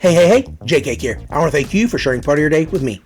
Hey, JK here. I want to thank you for sharing part of your day with me.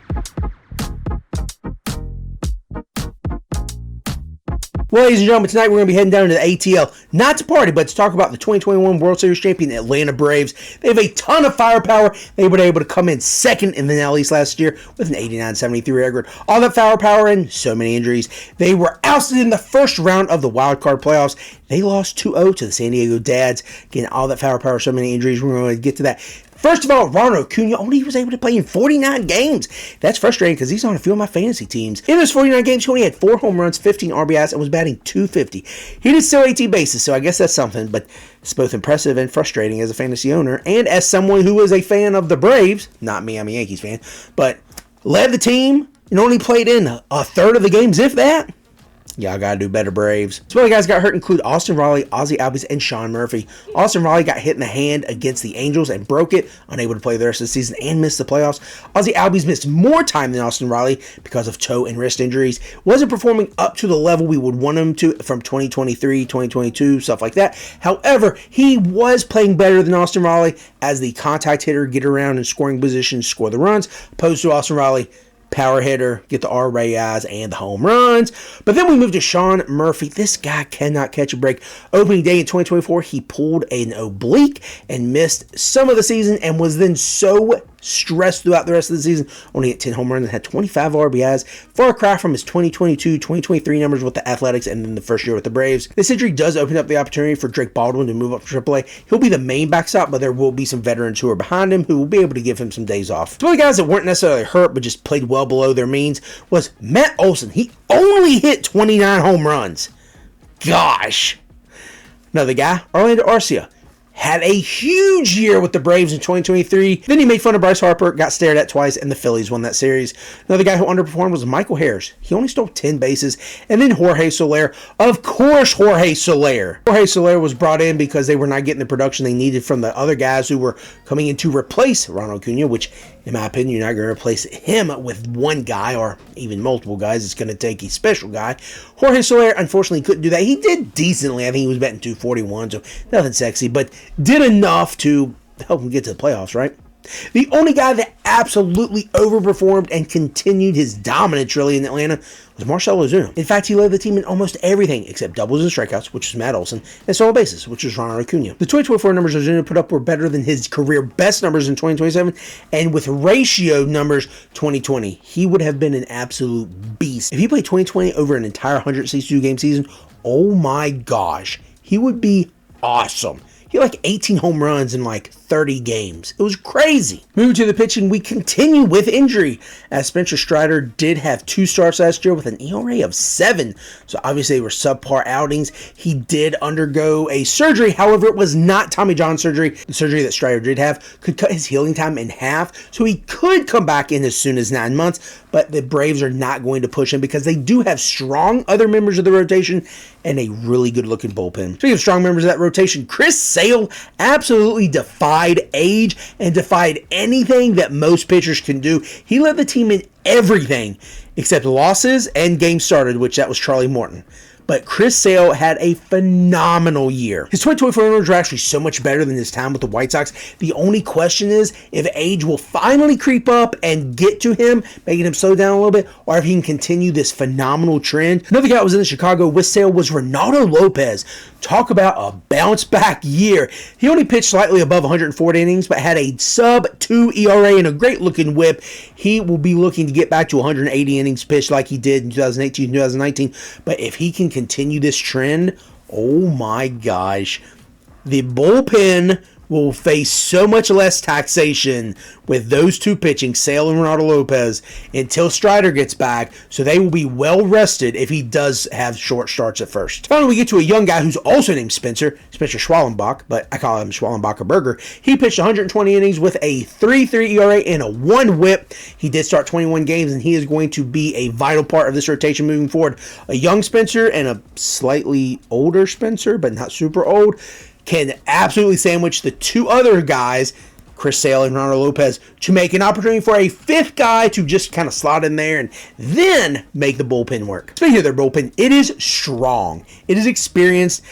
Well, ladies and gentlemen, tonight we're going to be heading down to the ATL, not to party, but to talk about the 2021 World Series champion Atlanta Braves. They have a ton of firepower. They were able to come in second in the NL East last year with an 89-73 record. All that firepower and so many injuries. They were ousted in the first round of the wild card playoffs. They lost 2-0 to the San Diego Dads. Again, all that firepower, so many injuries. We're going to get to that. First of all, Ronald Acuna only was able to play in 49 games. That's frustrating because he's on a few of my fantasy teams. In those 49 games, he only had 4 home runs, 15 RBIs, and was batting .250. He did steal 18 bases, so I guess that's something, but it's both impressive and frustrating as a fantasy owner and as someone who is a fan of the Braves, not me, I'm a Yankees fan, but led the team and only played in a third of the games, if that. Y'all gotta do better, Braves. Some other guys got hurt include Austin Riley, Ozzie Albies, and Sean Murphy. Austin Riley got hit in the hand against the Angels and broke it, unable to play the rest of the season and missed the playoffs. Ozzie Albies missed more time than Austin Riley because of toe and wrist injuries. Wasn't performing up to the level we would want him to from 2023, 2022, stuff like that. However, he was playing better than Austin Riley as the contact hitter, get around in scoring positions, score the runs, opposed to Austin Riley, power hitter, get the RBIs and the home runs. But then we move to Sean Murphy. This guy cannot catch a break. Opening day in 2024, he pulled an oblique and missed some of the season and was then so stressed throughout the rest of the season. Only hit 10 home runs and had 25 RBIs. Far cry from his 2022, 2023 numbers with the Athletics and then the first year with the Braves. This injury does open up the opportunity for Drake Baldwin to move up to AAA. He'll be the main backstop, but there will be some veterans who are behind him who will be able to give him some days off. Some of the guys that weren't necessarily hurt but just played well below their means was Matt Olson. He only hit 29 home runs. Gosh. Another guy, Orlando Arcia, had a huge year with the Braves in 2023. Then he made fun of Bryce Harper, got stared at twice, and the Phillies won that series. Another guy who underperformed was Michael Harris. He only stole 10 bases. And then Jorge Soler. Of course, Jorge Soler. Jorge Soler was brought in because they were not getting the production they needed from the other guys who were coming in to replace Ronald Acuna, which, in my opinion, you're not going to replace him with one guy or even multiple guys. It's going to take a special guy. Jorge Soler, unfortunately, couldn't do that. He did decently. I think he was batting .241, so nothing sexy, but did enough to help him get to the playoffs, right? The only guy that absolutely overperformed and continued his dominance really in Atlanta was Marcell Ozuna. In fact, he led the team in almost everything except doubles and strikeouts, which was Matt Olson, and stolen bases, which was Ronald Acuna. The 2024 numbers Ozuna put up were better than his career best numbers in 2027, and with ratio numbers 2020, he would have been an absolute beast. If he played 2020 over an entire 162 game season, oh my gosh, he would be awesome. He had like 18 home runs in like 30 games. It was crazy. Moving to the pitching, we continue with injury, as Spencer Strider did have 2 starts last year with an ERA of 7. So obviously they were subpar outings. He did undergo a surgery. However, it was not Tommy John surgery. The surgery that Strider did have could cut his healing time in half. So he could come back in as soon as 9 months. But the Braves are not going to push him because they do have strong other members of the rotation and a really good looking bullpen. Speaking of strong members of that rotation, Chris Sale absolutely defied age and defied anything that most pitchers can do. He led the team in everything except losses and games started, which that was Charlie Morton. But Chris Sale had a phenomenal year. His 2024 numbers are actually so much better than his time with the White Sox. The only question is if age will finally creep up and get to him, making him slow down a little bit, or if he can continue this phenomenal trend. Another guy that was in Chicago with Sale was Reynaldo Lopez. Talk about a bounce back year. He only pitched slightly above 140 innings, but had a sub-2 ERA and a great looking whip. He will be looking to get back to 180 innings pitched like he did in 2018, 2019. But if he can continue this trend, oh my gosh, the bullpen will face so much less taxation with those two pitching, Sale and Reynaldo Lopez, until Strider gets back, so they will be well rested if he does have short starts at first. Finally, we get to a young guy who's also named Spencer Schwallenbach, but I call him Schwallenbacher Burger. He pitched 120 innings with a 3.3 ERA and a 1 whip. He did start 21 games, and he is going to be a vital part of this rotation moving forward. A young Spencer and a slightly older Spencer, but not super old, can absolutely sandwich the 2 other guys, Chris Sale and Reynaldo Lopez, to make an opportunity for a 5th guy to just kind of slot in there and then make the bullpen work. Speaking of their bullpen, it is strong. It is experienced,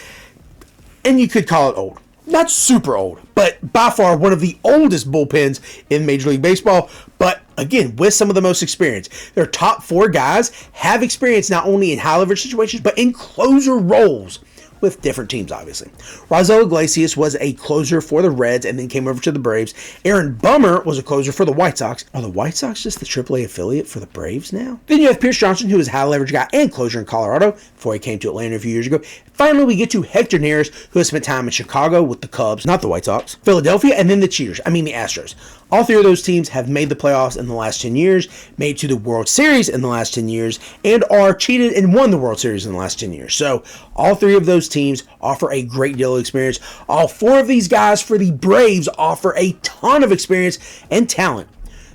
and you could call it old. Not super old, but by far one of the oldest bullpens in Major League Baseball. But again, with some of the most experience. Their top 4 guys have experience not only in high leverage situations, but in closer roles with different teams, obviously. Raisel Iglesias was a closer for the Reds and then came over to the Braves. Aaron Bummer was a closer for the White Sox. Are the White Sox just the AAA affiliate for the Braves now? Then you have Pierce Johnson, who is a high leverage guy and closer in Colorado before he came to Atlanta a few years ago. Finally, we get to Hector Neris, who has spent time in Chicago with the Cubs, not the White Sox, Philadelphia, and then the the Astros. All 3 of those teams have made the playoffs in the last 10 years, made to the World Series in the last 10 years, and are cheated and won the World Series in the last 10 years. So all 3 of those teams offer a great deal of experience. All 4 of these guys for the Braves offer a ton of experience and talent.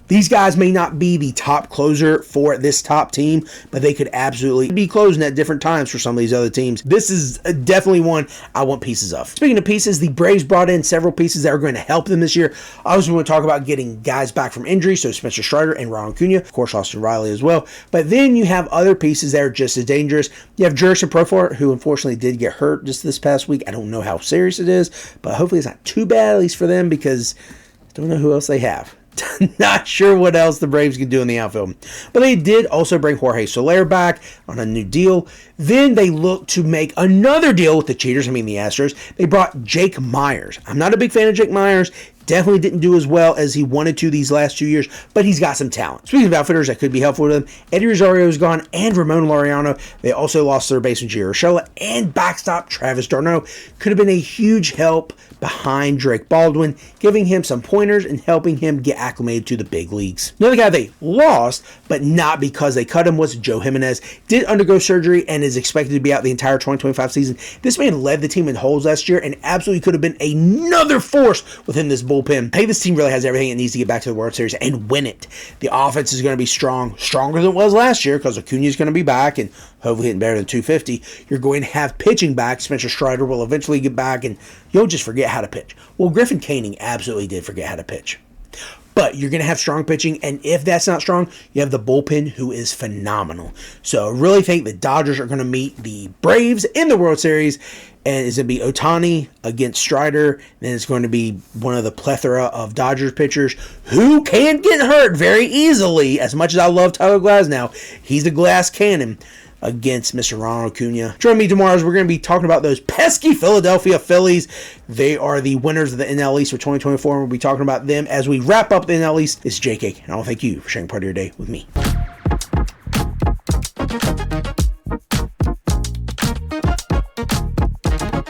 These guys may not be the top closer for this top team, but they could absolutely be closing at different times for some of these other teams. This is definitely one I want pieces of. Speaking of pieces, the Braves brought in several pieces that are going to help them this year. Obviously, we want to talk about getting guys back from injury, so Spencer Strider and Ronald Acuna, of course, Austin Riley as well. But then you have other pieces that are just as dangerous. You have Jurickson Profar, who unfortunately did get hurt just this past week. I don't know how serious it is, but hopefully it's not too bad, at least for them, because I don't know who else they have. Not sure what else the Braves can do in the outfield. But they did also bring Jorge Soler back on a new deal. Then they looked to make another deal with the cheaters, the Astros. They brought Jake Myers. I'm not a big fan of Jake Myers. Definitely didn't do as well as he wanted to these last 2 years, but he's got some talent. Speaking of outfitters that could be helpful to them, Eddie Rosario is gone and Ramon Laureano. They also lost their baseman Gio Urshela and backstop Travis d'Arnaud. Could have been a huge help behind Drake Baldwin, giving him some pointers and helping him get acclimated to the big leagues. Another guy they lost, but not because they cut him, was Joe Jimenez. Did undergo surgery and is expected to be out the entire 2025 season. This man led the team in holds last year and absolutely could have been another force within this bullpen. Hey, this team really has everything it needs to get back to the World Series and win it. The offense is going to be strong, stronger than it was last year because Acuna is going to be back and hopefully hitting better than 250. You're going to have pitching back. Spencer Strider will eventually get back and you'll just forget how to pitch. Well, Griffin Canning absolutely did forget how to pitch. But you're going to have strong pitching, and if that's not strong, you have the bullpen, who is phenomenal. So I really think the Dodgers are going to meet the Braves in the World Series, and it's going to be Ohtani against Strider. Then it's going to be one of the plethora of Dodgers pitchers who can get hurt very easily. As much as I love Tyler Glasnow, he's the glass cannon against Mr. Ronald Acuna. Join me tomorrow as we're going to be talking about those pesky Philadelphia Phillies. They are the winners of the NL East for 2024, and we'll be talking about them as we wrap up the NL East. This is JK, and I want to thank you for sharing part of your day with me.